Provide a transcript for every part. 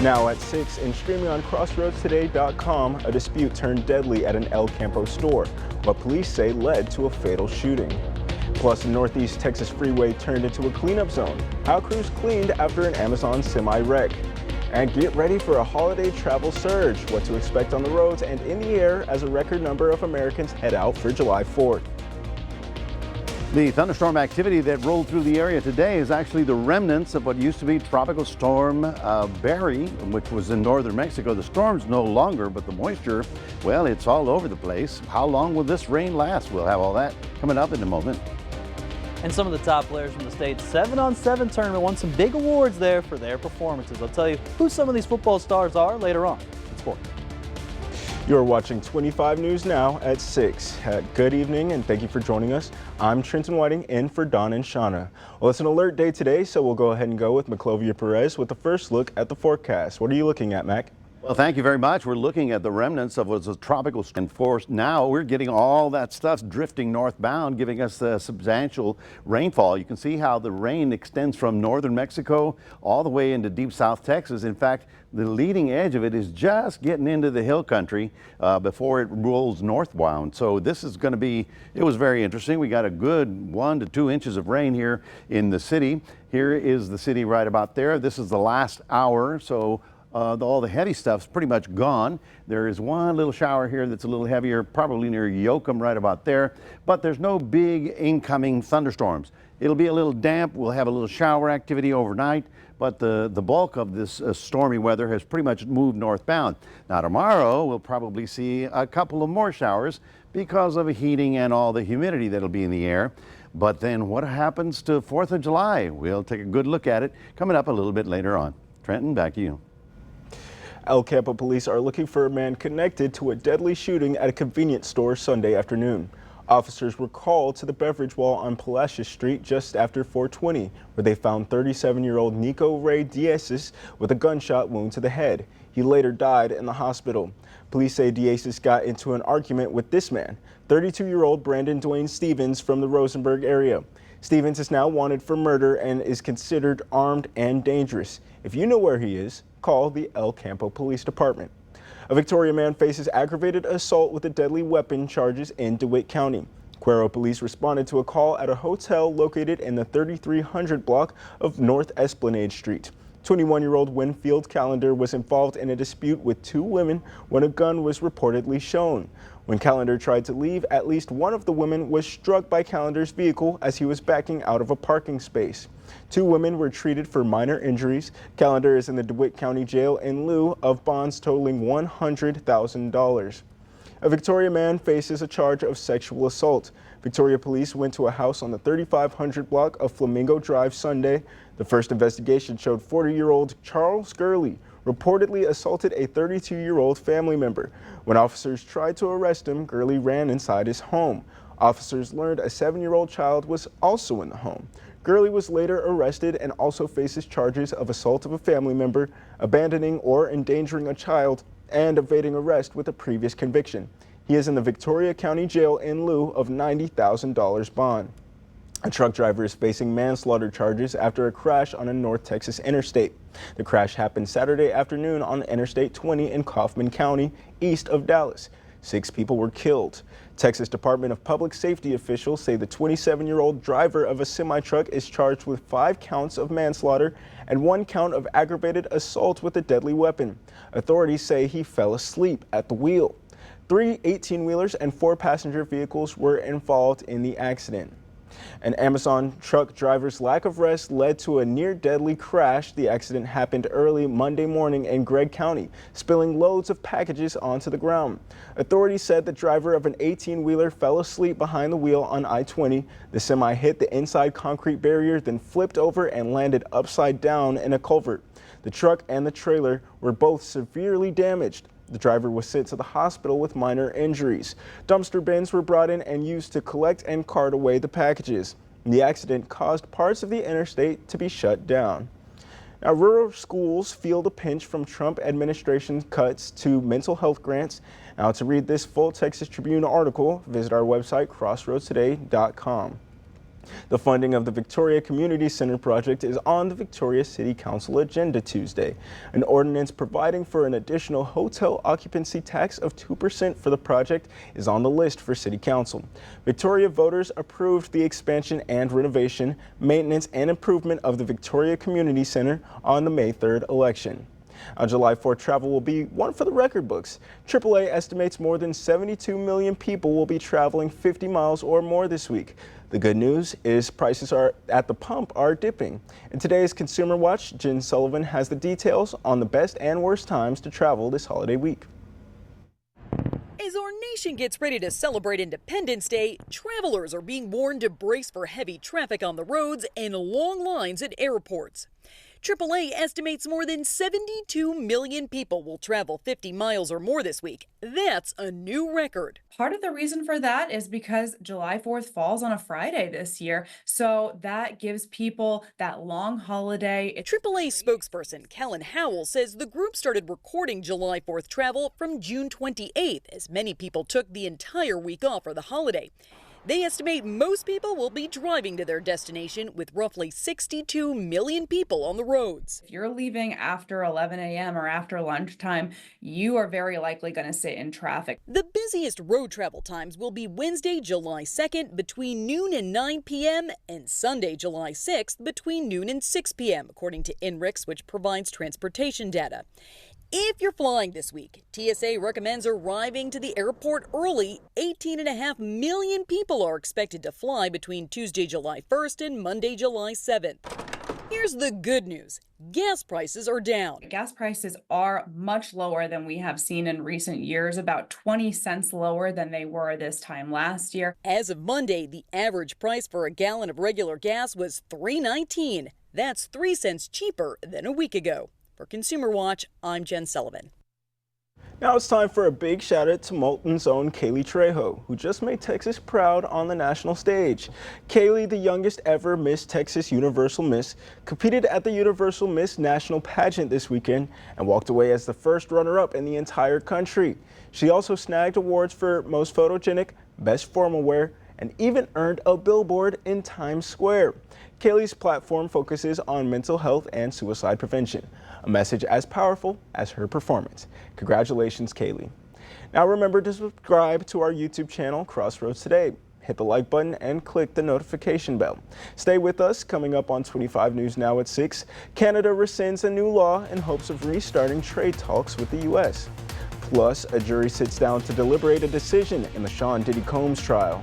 Now at 6 and streaming on CrossroadsToday.com, a dispute turned deadly at an El Campo store, what police say led to a fatal shooting. Plus, the Northeast Texas Freeway turned into a cleanup zone. How crews cleaned after an Amazon semi-wreck. And get ready for a holiday travel surge, what to expect on the roads and in the air as a record number of Americans head out for July 4th. The thunderstorm activity that rolled through the area today is actually the remnants of what used to be Tropical Storm Barry, which was in northern Mexico. The storm's no longer, but the moisture, well, it's all over the place. How long will this rain last? We'll have all that coming up in a moment. And some of the top players from the state's 7-on-7 tournament won some big awards there for their performances. I'll tell you who some of these football stars are later on in sport. You're watching 25 News Now at 6. Good evening and thank you for joining us. I'm Trenton Whiting in for Don and Shauna. Well, it's an alert day today, so we'll go ahead and go with Maclovia Perez with the first look at the forecast. What are you looking at, Mac? Well, thank you very much. We're looking at the remnants of what's a tropical storm force. Now we're getting all that stuff drifting northbound, giving us substantial rainfall. You can see how the rain extends from northern Mexico all the way into deep South Texas. In fact, the leading edge of it is just getting into the hill country before it rolls northbound. So this is going to be, it was very interesting. We got a good 1 to 2 inches of rain here in the city. Here is the city right about there. This is the last hour. So all the heavy stuff's pretty much gone. There is one little shower here that's a little heavier, probably near Yoakum right about there, but there's no big incoming thunderstorms. It'll be a little damp. We'll have a little shower activity overnight, but the bulk of this stormy weather has pretty much moved northbound. Now tomorrow we'll probably see a couple of more showers because of the heating and all the humidity that'll be in the air. But then what happens to 4th of July? We'll take a good look at it coming up a little bit later on. Trenton, back to you. El Campo police are looking for a man connected to a deadly shooting at a convenience store Sunday afternoon. Officers were called to the beverage wall on Palacios Street just after 4:20, where they found 37-year-old Nico Ray Diazis with a gunshot wound to the head. He later died in the hospital. Police say Diazis got into an argument with this man, 32-year-old Brandon Dwayne Stevens from the Rosenberg area. Stevens is now wanted for murder and is considered armed and dangerous. If you know where he is, call the El Campo Police Department. A Victoria man faces aggravated assault with a deadly weapon charges in DeWitt County. Cuero police responded to a call at a hotel located in the 3300 block of North Esplanade Street. 21-year-old Winfield Callender was involved in a dispute with 2 women when a gun was reportedly shown. When Callender tried to leave, at least one of the women was struck by Callender's vehicle as he was backing out of a parking space. 2 women were treated for minor injuries. Callender is in the DeWitt County Jail in lieu of bonds totaling $100,000. A Victoria man faces a charge of sexual assault. Victoria police went to a house on the 3500 block of Flamingo Drive Sunday. The first investigation showed 40-year-old Charles Gurley reportedly assaulted a 32-year-old family member. When officers tried to arrest him, Gurley ran inside his home. Officers learned a 7-year-old child was also in the home. Gurley was later arrested and also faces charges of assault of a family member, abandoning or endangering a child, and evading arrest with a previous conviction. He is in the Victoria County Jail in lieu of $90,000 bond. A truck driver is facing manslaughter charges after a crash on a North Texas interstate. The crash happened Saturday afternoon on Interstate 20 in Kaufman County, east of Dallas. 6 people were killed. Texas Department of Public Safety officials say the 27-year-old driver of a semi-truck is charged with 5 counts of manslaughter and 1 count of aggravated assault with a deadly weapon. Authorities say he fell asleep at the wheel. 3 18-wheelers and 4 passenger vehicles were involved in the accident. An Amazon truck driver's lack of rest led to a near-deadly crash. The accident happened early Monday morning in Gregg County, spilling loads of packages onto the ground. Authorities said the driver of an 18-wheeler fell asleep behind the wheel on I-20. The semi hit the inside concrete barrier, then flipped over and landed upside down in a culvert. The truck and the trailer were both severely damaged. The driver was sent to the hospital with minor injuries. Dumpster bins were brought in and used to collect and cart away the packages. The accident caused parts of the interstate to be shut down. Now, rural schools feel the pinch from Trump administration cuts to mental health grants. Now, to read this full Texas Tribune article, visit our website, crossroadstoday.com. The funding of the Victoria Community Center project is on the Victoria City Council agenda Tuesday. An ordinance providing for an additional hotel occupancy tax of 2% for the project is on the list for City Council. Victoria voters approved the expansion and renovation, maintenance and improvement of the Victoria Community Center on the May 3rd election. On July 4th, travel will be one for the record books. AAA estimates more than 72 million people will be traveling 50 miles or more this week. The good news is prices at the pump are dipping. In today's Consumer Watch, Jen Sullivan has the details on the best and worst times to travel this holiday week. As our nation gets ready to celebrate Independence Day, travelers are being warned to brace for heavy traffic on the roads and long lines at airports. AAA estimates more than 72 million people will travel 50 miles or more this week. That's a new record. Part of the reason for that is because July 4th falls on a Friday this year, so that gives people that long holiday. AAA spokesperson Kellen Howell says the group started recording July 4th travel from June 28th, as many people took the entire week off for the holiday. They estimate most people will be driving to their destination, with roughly 62 million people on the roads. If you're leaving after 11 a.m. or after lunchtime, you are very likely going to sit in traffic. The busiest road travel times will be Wednesday, July 2nd between noon and 9 p.m. and Sunday, July 6th between noon and 6 p.m., according to INRIX, which provides transportation data. If you're flying this week, TSA recommends arriving to the airport early. 18.5 million people are expected to fly between Tuesday, July 1st and Monday, July 7th. Here's the good news. Gas prices are down. Gas prices are much lower than we have seen in recent years, about 20 cents lower than they were this time last year. As of Monday, the average price for a gallon of regular gas was $3.19. That's 3 cents cheaper than a week ago. For Consumer Watch, I'm Jen Sullivan. Now it's time for a big shout out to Moulton's own Kaylee Trejo, who just made Texas proud on the national stage. Kaylee, the youngest ever Miss Texas Universal Miss, competed at the Universal Miss National Pageant this weekend and walked away as the first runner-up in the entire country. She also snagged awards for Most Photogenic, Best Formal Wear, and even earned a billboard in Times Square. Kaylee's platform focuses on mental health and suicide prevention, a message as powerful as her performance. Congratulations, Kaylee. Now remember to subscribe to our YouTube channel, Crossroads Today. Hit the like button and click the notification bell. Stay with us. Coming up on 25 News Now at 6, Canada rescinds a new law in hopes of restarting trade talks with the U.S. Plus, a jury sits down to deliberate a decision in the Sean Diddy Combs trial.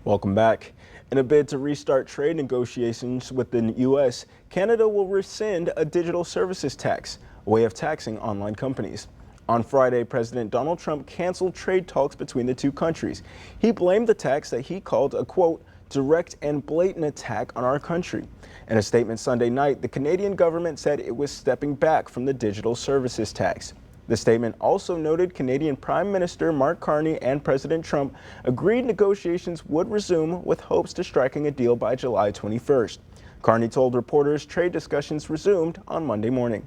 Welcome back. In a bid to restart trade negotiations with the U.S., Canada will rescind a digital services tax, a way of taxing online companies. On Friday, President Donald Trump canceled trade talks between the two countries. He blamed the tax that he called a, quote, direct and blatant attack on our country. In a statement Sunday night, the Canadian government said it was stepping back from the digital services tax. The statement also noted Canadian Prime Minister Mark Carney and President Trump agreed negotiations would resume with hopes to striking a deal by July 21st. Carney told reporters trade discussions resumed on Monday morning.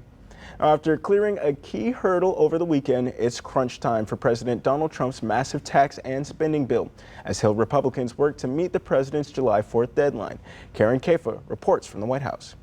After clearing a key hurdle over the weekend, it's crunch time for President Donald Trump's massive tax and spending bill, as Hill Republicans work to meet the president's July 4th deadline. Karen Kafa reports from the White House.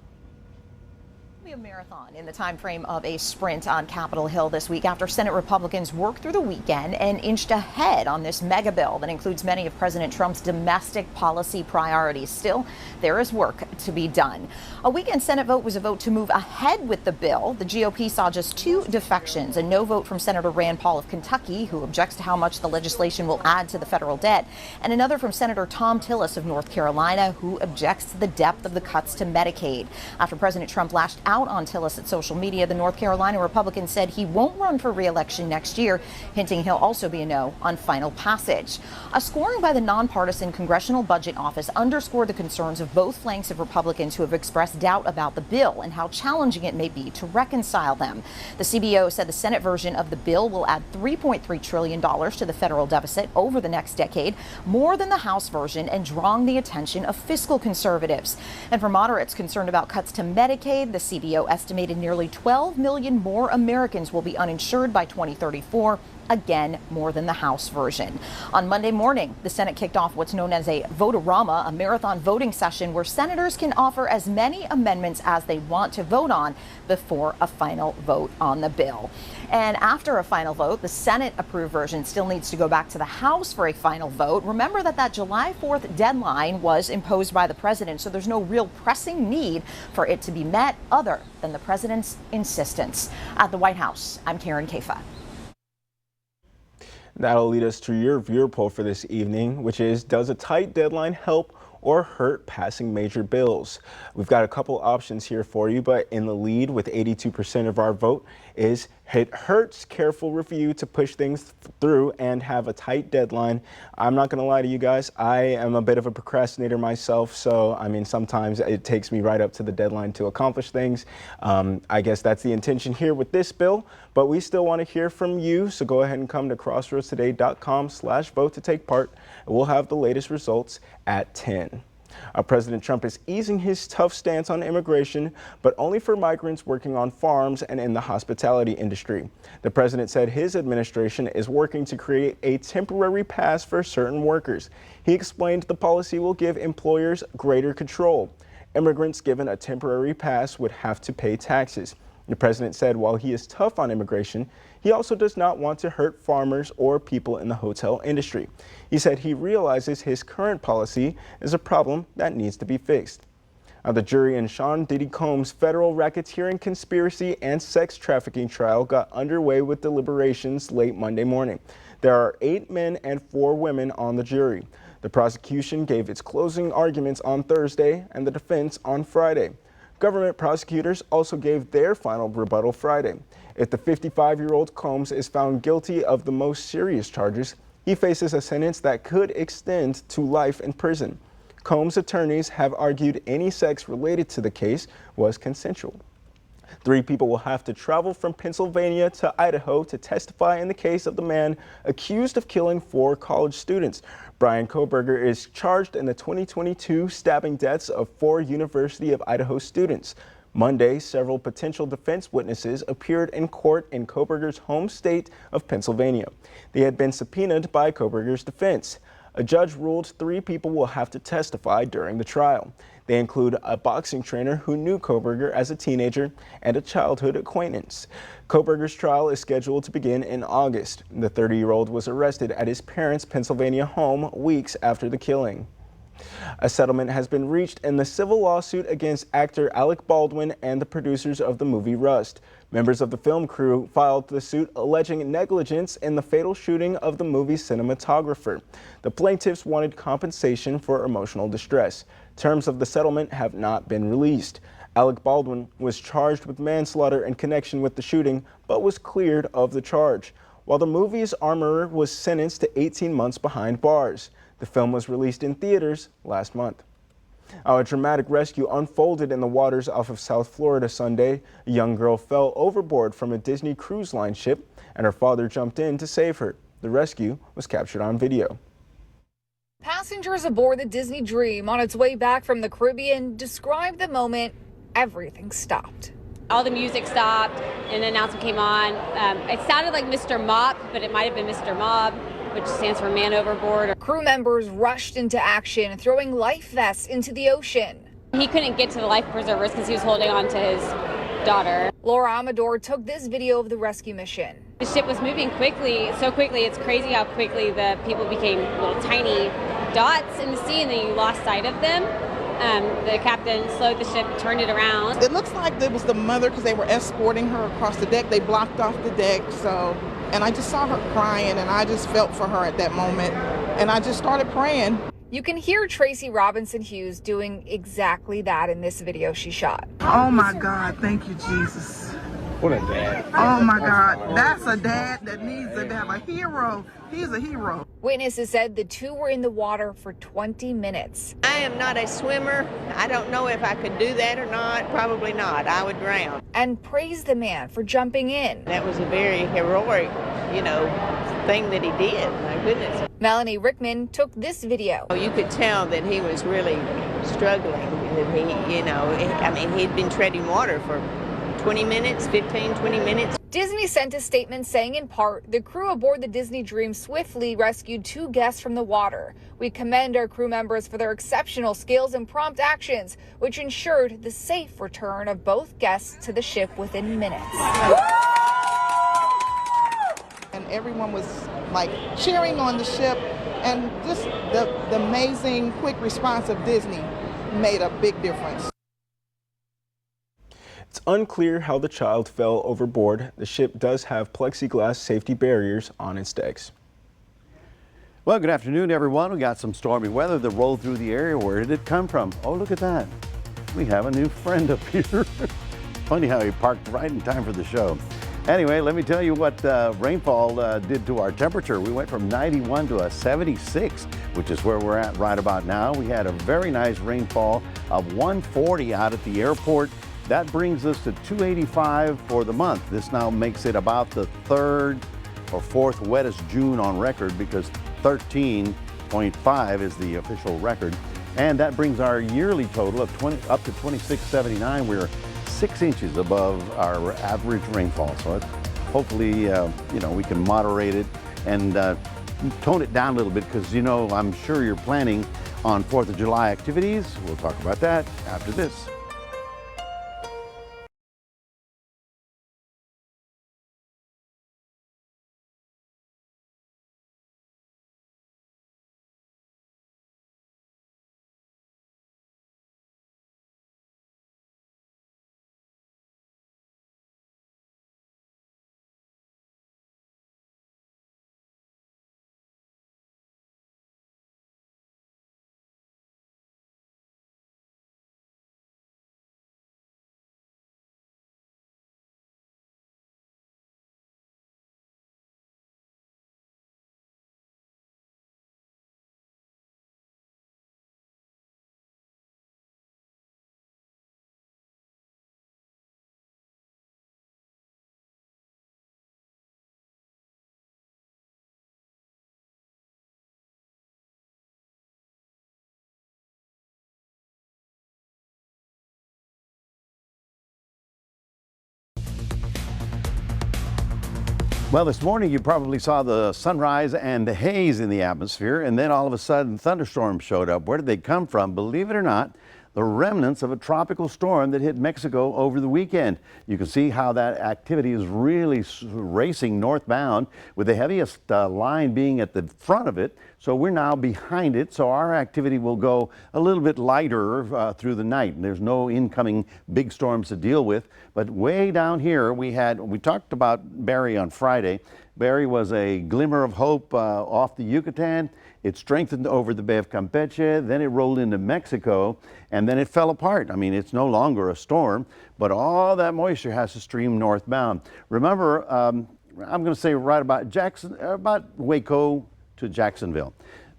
be a marathon in the time frame of a sprint on Capitol Hill this week after Senate Republicans worked through the weekend and inched ahead on this mega bill that includes many of President Trump's domestic policy priorities. Still, there is work to be done. A weekend Senate vote was a vote to move ahead with the bill. The GOP saw just 2 defections, a no vote from Senator Rand Paul of Kentucky, who objects to how much the legislation will add to the federal debt, and another from Senator Thom Tillis of North Carolina, who objects to the depth of the cuts to Medicaid. After President Trump lashed out on Tillis at social media, the North Carolina Republican said he won't run for re-election next year, hinting he'll also be a no on final passage. A scoring by the nonpartisan Congressional Budget Office underscored the concerns of both flanks of Republicans who have expressed doubt about the bill and how challenging it may be to reconcile them. The CBO said the Senate version of the bill will add $3.3 trillion to the federal deficit over the next decade, more than the House version, and drawing the attention of fiscal conservatives. And for moderates concerned about cuts to Medicaid, the CBO estimated nearly 12 million more Americans will be uninsured by 2034. Again, more than the House version. On Monday morning, the Senate kicked off what's known as a vote-a-rama, a marathon voting session where senators can offer as many amendments as they want to vote on before a final vote on the bill. And after a final vote, the Senate-approved version still needs to go back to the House for a final vote. Remember that July 4th deadline was imposed by the president, so there's no real pressing need for it to be met other than the president's insistence. At the White House, I'm Karen Caifa. That'll lead us to your viewer poll for this evening, which is, does a tight deadline help or hurt passing major bills? We've got a couple options here for you, but in the lead with 82% of our vote is it hurts careful review to push things through and have a tight deadline. I'm not going to lie to you guys. I am a bit of a procrastinator myself. So, I mean, sometimes it takes me right up to the deadline to accomplish things. I guess that's the intention here with this bill, but we still want to hear from you. So go ahead and come to crossroadstoday.com/vote to take part. We'll have the latest results at 10. President Trump is easing his tough stance on immigration, but only for migrants working on farms and in the hospitality industry. The president said his administration is working to create a temporary pass for certain workers. He explained the policy will give employers greater control. Immigrants given a temporary pass would have to pay taxes. The president said while he is tough on immigration, he also does not want to hurt farmers or people in the hotel industry. He said he realizes his current policy is a problem that needs to be fixed. The jury in Sean Diddy Combs' federal racketeering conspiracy and sex trafficking trial got underway with deliberations late Monday morning. There are 8 men and 4 women on the jury. The prosecution gave its closing arguments on Thursday and the defense on Friday. Government prosecutors also gave their final rebuttal Friday. If the 55-year-old Combs is found guilty of the most serious charges, he faces a sentence that could extend to life in prison. Combs' attorneys have argued any sex related to the case was consensual. 3 people will have to travel from Pennsylvania to Idaho to testify in the case of the man accused of killing 4 college students. Bryan Kohberger is charged in the 2022 stabbing deaths of 4 University of Idaho students. Monday, several potential defense witnesses appeared in court in Kohberger's home state of Pennsylvania. They had been subpoenaed by Kohberger's defense. A judge ruled 3 people will have to testify during the trial. They include a boxing trainer who knew Kohberger as a teenager and a childhood acquaintance. Kohberger's trial is scheduled to begin in August. The 30-year-old was arrested at his parents' Pennsylvania home weeks after the killing. A settlement has been reached in the civil lawsuit against actor Alec Baldwin and the producers of the movie Rust. Members of the film crew filed the suit alleging negligence in the fatal shooting of the movie's cinematographer. The plaintiffs wanted compensation for emotional distress. Terms of the settlement have not been released. Alec Baldwin was charged with manslaughter in connection with the shooting, but was cleared of the charge, while the movie's armorer was sentenced to 18 months behind bars. The film was released in theaters last month. A dramatic rescue unfolded in the waters off of South Florida Sunday. A young girl fell overboard from a Disney Cruise Line ship, and her father jumped in to save her. The rescue was captured on video. Passengers aboard the Disney Dream on its way back from the Caribbean described the moment everything stopped. All the music stopped and an announcement came on. It sounded like Mr. Mop, but it might have been Mr. Mob, which stands for Man Overboard. Crew members rushed into action, throwing life vests into the ocean. He couldn't get to the life preservers because he was holding on to his daughter. Laura Amador took this video of the rescue mission. The ship was moving quickly, so quickly, it's crazy how quickly the people became little tiny dots in the sea, and then you lost sight of them. The captain slowed the ship, turned it around. It looks like it was the mother because they were escorting her across the deck. They blocked off the deck, and I just saw her crying, and I just felt for her at that moment, and I just started praying. You can hear Tracy Robinson Hughes doing exactly that in this video she shot. Oh my God, thank you, Jesus. What a dad. Oh my God, that's a dad that needs to have a hero. He's a hero. Witnesses said the two were in the water for 20 minutes. I am not a swimmer. I don't know if I could do that or not. Probably not. I would drown. And praised the man for jumping in. That was a very heroic, thing that he did. My goodness. Melanie Rickman took this video. You could tell that he was really struggling. That he'd been treading water for 20 minutes, 15, 20 minutes. Disney sent a statement saying in part, the crew aboard the Disney Dream swiftly rescued 2 guests from the water. We commend our crew members for their exceptional skills and prompt actions, which ensured the safe return of both guests to the ship within minutes. And everyone was cheering on the ship, and just the amazing quick response of Disney made a big difference. It's unclear how the child fell overboard. The ship does have plexiglass safety barriers on its decks. Well, good afternoon, everyone. We got some stormy weather that rolled through the area. Where did it come from? Oh, look at that. We have a new friend up here. Funny how he parked right in time for the show. Anyway, let me tell you what rainfall did to our temperature. We went from 91 to a 76, which is where we're at right about now. We had a very nice rainfall of 140 out at the airport. That brings us to 285 for the month. This now makes it about the 3rd or 4th wettest June on record, because 13.5 is the official record. And that brings our yearly total of up to 2679. We're 6 inches above our average rainfall. So hopefully, we can moderate it and tone it down a little bit, because, I'm sure you're planning on 4th of July activities. We'll talk about that after this. Well, this morning you probably saw the sunrise and the haze in the atmosphere, and then all of a sudden thunderstorms showed up. Where did they come from? Believe it or not, the remnants of a tropical storm that hit Mexico over the weekend. You can see how that activity is really racing northbound, with the heaviest line being at the front of it. So we're now behind it, so our activity will go a little bit lighter through the night. There's no incoming big storms to deal with. But way down here, we talked about Barry on Friday. Barry was a glimmer of hope off the Yucatan. It strengthened over the Bay of Campeche, then it rolled into Mexico, and then it fell apart. I mean, it's no longer a storm, but all that moisture has to stream northbound. Remember, I'm going to say right about Waco to Jacksonville.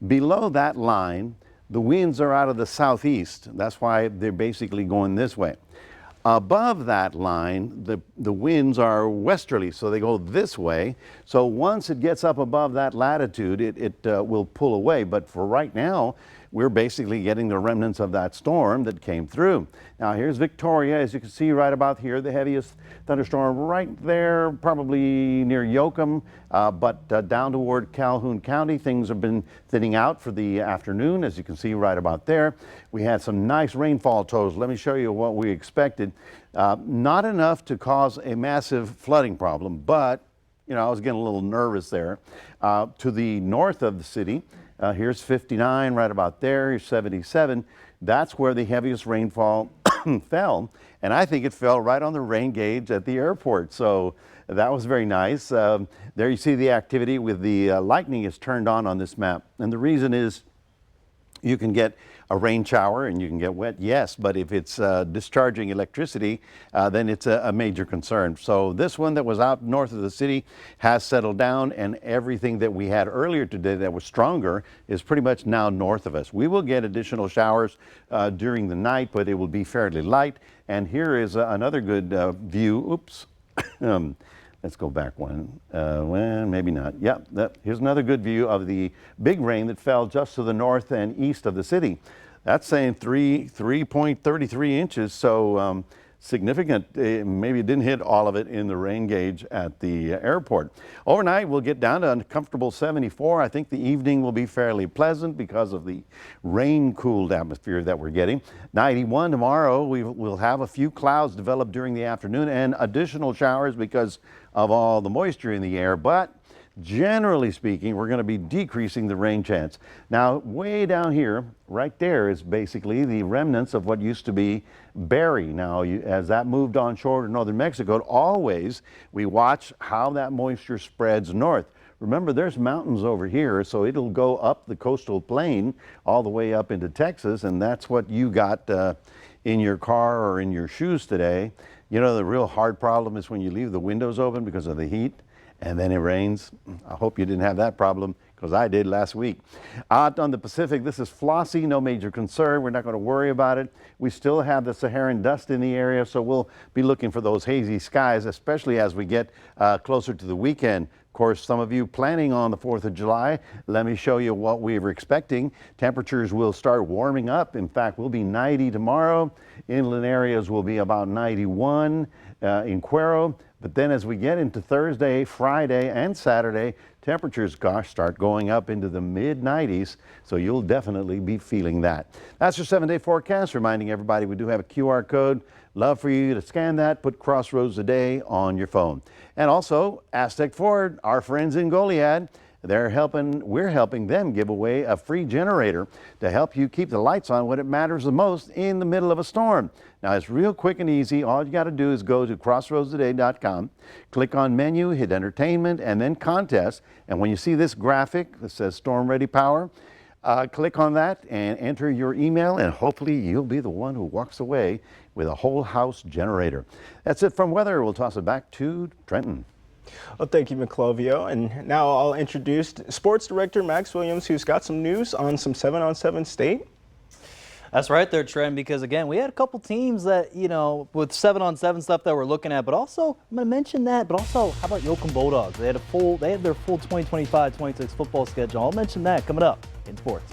Below that line, the winds are out of the southeast. That's why they're basically going this way. Above that line, the winds are westerly, so they go this way. So once it gets up above that latitude, it will pull away. But for right now, we're basically getting the remnants of that storm that came through. Now here's Victoria, as you can see right about here, the heaviest thunderstorm right there, probably near Yoakum, but down toward Calhoun County, things have been thinning out for the afternoon, as you can see right about there. We had some nice rainfall totals. Let me show you what we expected. Not enough to cause a massive flooding problem, but you know, I was getting a little nervous there. To the north of the city, here's 59 right about there, here's 77. That's where the heaviest rainfall fell, and I think it fell right on the rain gauge at the airport. So that was very nice. There you see the activity with the lightning is turned on this map, and the reason is you can get a rain shower and you can get wet, yes, but if it's discharging electricity, then it's a major concern. So this one that was out north of the city has settled down, and everything that we had earlier today that was stronger is pretty much now north of us. We will get additional showers during the night, but it will be fairly light. And here is another good view. Oops. Let's go back one. Well, maybe not. Yeah, here's another good view of the big rain that fell just to the north and east of the city. That's saying 3.33 inches, so significant. Maybe it didn't hit all of it in the rain gauge at the airport. Overnight, we'll get down to a comfortable 74. I think the evening will be fairly pleasant because of the rain-cooled atmosphere that we're getting. 91 tomorrow. We'll have a few clouds develop during the afternoon and additional showers because of all the moisture in the air, but generally speaking, we're going to be decreasing the rain chance. Now, way down here, right there is basically the remnants of what used to be Barry. Now, as that moved on shore to northern Mexico, always we watch how that moisture spreads north. Remember, there's mountains over here, so it'll go up the coastal plain all the way up into Texas, and that's what you got in your car or in your shoes today. You know, the real hard problem is when you leave the windows open because of the heat and then it rains. I hope you didn't have that problem, because I did last week. Out on the Pacific, this is Flossie, no major concern. We're not going to worry about it. We still have the Saharan dust in the area, so we'll be looking for those hazy skies, especially as we get closer to the weekend. Of course, some of you planning on the 4th of July, let me show you what we were expecting. Temperatures will start warming up. In fact, we'll be 90 tomorrow. Inland areas will be about 91 in Cuero. But then as we get into Thursday, Friday, and Saturday, temperatures, gosh, start going up into the mid-90s, so you'll definitely be feeling that. That's your 7-day forecast, reminding everybody we do have a QR code. Love for you to scan that, put Crossroads Today on your phone. And also, Aztec Ford, our friends in Goliad, we're helping them give away a free generator to help you keep the lights on when it matters the most in the middle of a storm. Now, it's real quick and easy. All you got to do is go to crossroadstoday.com, click on menu, hit entertainment, and then contest. And when you see this graphic that says Storm Ready Power, click on that and enter your email, and hopefully you'll be the one who walks away with a whole house generator. That's it from weather. We'll toss it back to Trenton. Well, thank you, McClovio. And now I'll introduce Sports Director Max Williams, who's got some news on some 7-on-7 state. That's right there, Trent, because again, we had a couple teams that, you know, with 7-on-7 stuff that we're looking at, but also, I'm going to mention that, but also, how about Yoakum Bulldogs? They had their full 2025-26 football schedule. I'll mention that coming up in sports.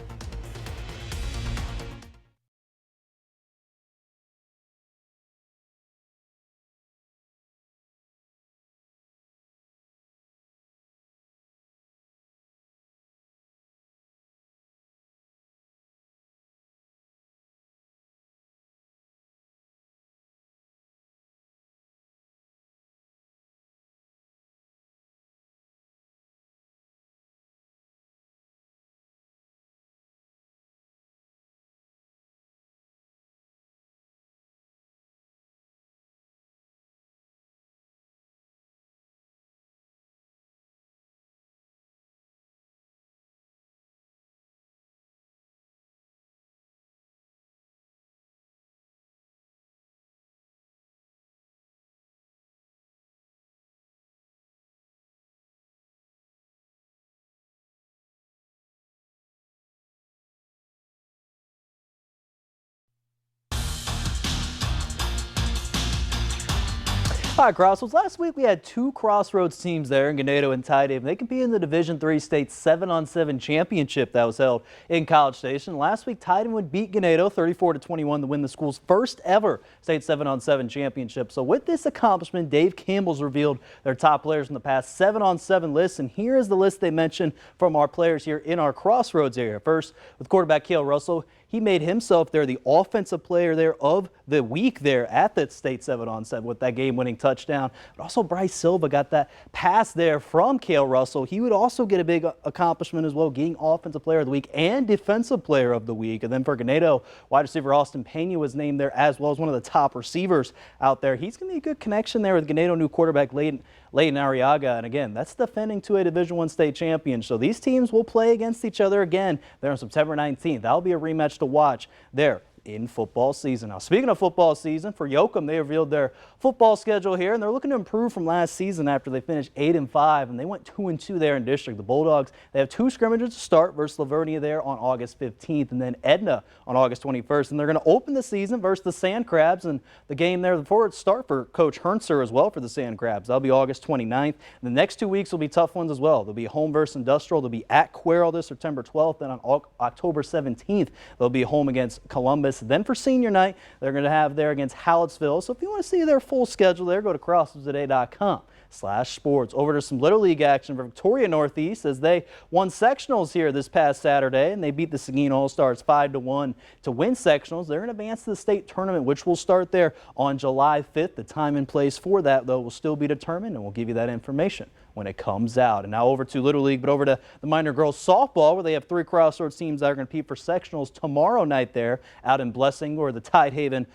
All right, Crossroads. Last week we had two Crossroads teams there in Ganado and Tidehaven. They compete in the Division III State 7-on-7 championship that was held in College Station. Last week, Tidehaven would beat Ganado 34-21 to win the school's first ever State 7-on-7 championship. So with this accomplishment, Dave Campbell's revealed their top players in the past 7-on-7 list. And here is the list they mentioned from our players here in our Crossroads area. First, with quarterback Cale Russell. He made himself there the offensive player there of the week there at the State 7-on-7 with that game-winning touchdown. But also Bryce Silva got that pass there from Cale Russell. He would also get a big accomplishment as well, getting offensive player of the week and defensive player of the week. And then for Ganado, wide receiver Austin Pena was named there as well as one of the top receivers out there. He's going to be a good connection there with Ganado new quarterback Leighton Arriaga. And again, that's defending to a Division I state champion. So these teams will play against each other again there on September 19th. That'll be a rematch to watch there in football season. Now, speaking of football season, for Yoakum, they revealed their football schedule here, and they're looking to improve from last season after they finished 8-5, and they went 2-2 there in district. The Bulldogs, they have two scrimmages to start versus Lavernia there on August 15th, and then Edna on August 21st, and they're going to open the season versus the Sand Crabs, and the game there before it start for Coach Hernser as well for the Sand Crabs. That'll be August 29th. And the next 2 weeks will be tough ones as well. They'll be home versus Industrial. They'll be at Quail this September 12th, and on October 17th, they'll be home against Columbus. Then for senior night, they're going to have there against Hallettsville. So if you want to see their full schedule there, go to crossroadstoday.com/sports. Over to some Little League action for Victoria Northeast as they won sectionals here this past Saturday, and they beat the Seguin All-Stars 5-1 to win sectionals. They're in advance to the state tournament, which will start there on July 5th. The time and place for that, though, will still be determined, and we'll give you that information when it comes out. And now over to Little League, but over to the minor girls softball, where they have three Crossroads teams that are going to compete for sectionals tomorrow night there out in Blessing, or the Tidehaven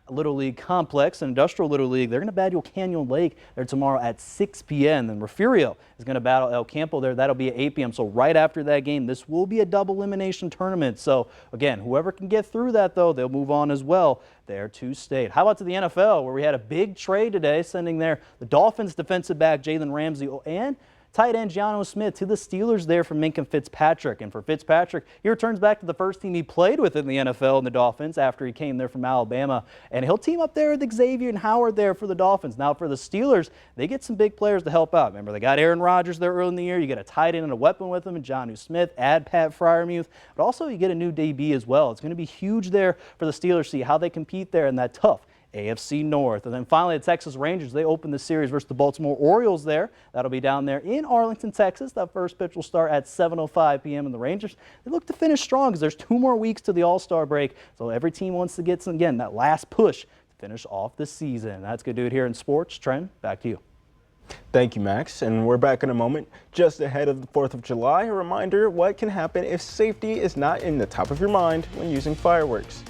Little League Complex and Industrial Little League. They're going to battle Canyon Lake there tomorrow at 6 p.m. Then Refugio is going to battle El Campo there. That'll be at 8 p.m. So right after that game, this will be a double elimination tournament. So again, whoever can get through that, though, they'll move on as well there to state. How about to the NFL, where we had a big trade today, sending there the Dolphins defensive back Jalen Ramsey and tight end Gianno Smith to the Steelers there for Minka Fitzpatrick. And for Fitzpatrick, he returns back to the first team he played with in the NFL in the Dolphins after he came there from Alabama. And he'll team up there with Xavier and Howard there for the Dolphins. Now for the Steelers, they get some big players to help out. Remember, they got Aaron Rodgers there early in the year. You get a tight end and a weapon with them, and Gianno Smith, add Pat Fryermuth. But also you get a new DB as well. It's going to be huge there for the Steelers to see how they compete there in that tough AFC North. And then finally, the Texas Rangers, they open the series versus the Baltimore Orioles there. That'll be down there in Arlington, Texas. That first pitch will start at 7:05 p.m. And the Rangers, they look to finish strong because there's 2 more weeks to the All-Star break. So every team wants to get, again, that last push to finish off the season. That's going to do it here in sports. Trent, back to you. Thank you, Max. And we're back in a moment. Just ahead of the 4th of July, a reminder what can happen if safety is not in the top of your mind when using fireworks.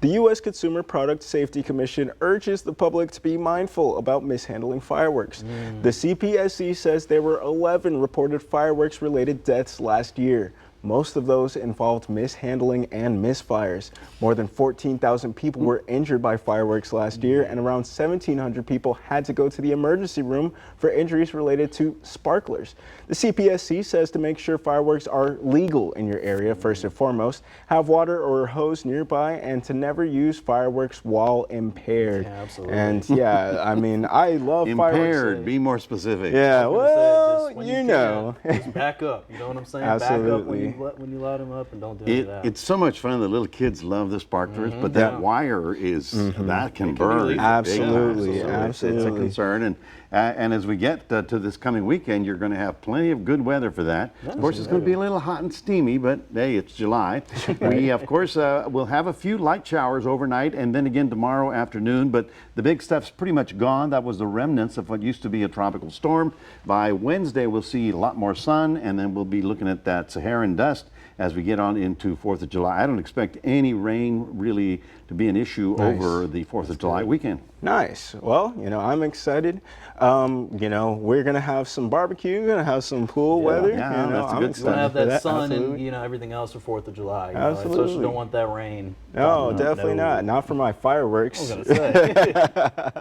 The U.S. Consumer Product Safety Commission urges the public to be mindful about mishandling fireworks. The CPSC says there were 11 reported fireworks-related deaths last year. Most of those involved mishandling and misfires. More than 14,000 people were injured by fireworks last year, and around 1,700 people had to go to the emergency room for injuries related to sparklers. The CPSC says to make sure fireworks are legal in your area, first and foremost, have water or hose nearby, and to never use fireworks while impaired. Yeah, absolutely. And yeah, I mean, I love fireworks. Impaired, be more specific. Yeah, well, Just when you can, know. just back up. You know what I'm saying? Absolutely. Back up when you load them up, and don't do any of that. It's so much fun. The little kids love the sparklers, but that wire is that can burn. Absolutely, It's a absolutely. concern, and as we get to this coming weekend, you're going to have plenty of good weather for that. Of course, it's going to be a little hot and steamy, but hey, it's July. We, of course, will have a few light showers overnight, and then again tomorrow afternoon. But the big stuff's pretty much gone. That was the remnants of what used to be a tropical storm. By Wednesday, we'll see a lot more sun, and then we'll be looking at that Saharan dust as we get on into 4th of July. I don't expect any rain really to be an issue over the 4th of July weekend. Nice. Well, you know, I'm excited. You know, we're going to have some barbecue, we're going to have some pool weather. Yeah, you know, that's the I'm good excited stuff. We're gonna have for that sun Absolutely. and you know everything else for 4th of July. You know, Absolutely. especially don't want that rain. No, definitely not. Not for my fireworks. I was gonna say,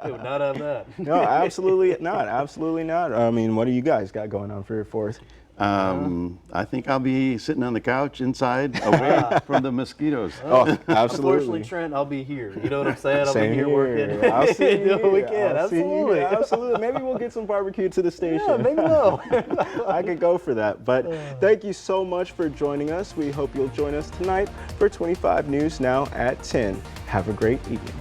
they would not have that. No, absolutely not. Absolutely not. I mean, what do you guys got going on for your 4th? I think I'll be sitting on the couch inside, away from the mosquitoes. Oh, Unfortunately, absolutely. Trent, I'll be here. You know what I'm saying? I'll Same be here working. I'll see you. Doing what we can. I'll see you. Absolutely. Absolutely. Maybe we'll get some barbecue to the station. Yeah, maybe no. I could go for that. But thank you so much for joining us. We hope you'll join us tonight for 25 News Now at 10. Have a great evening.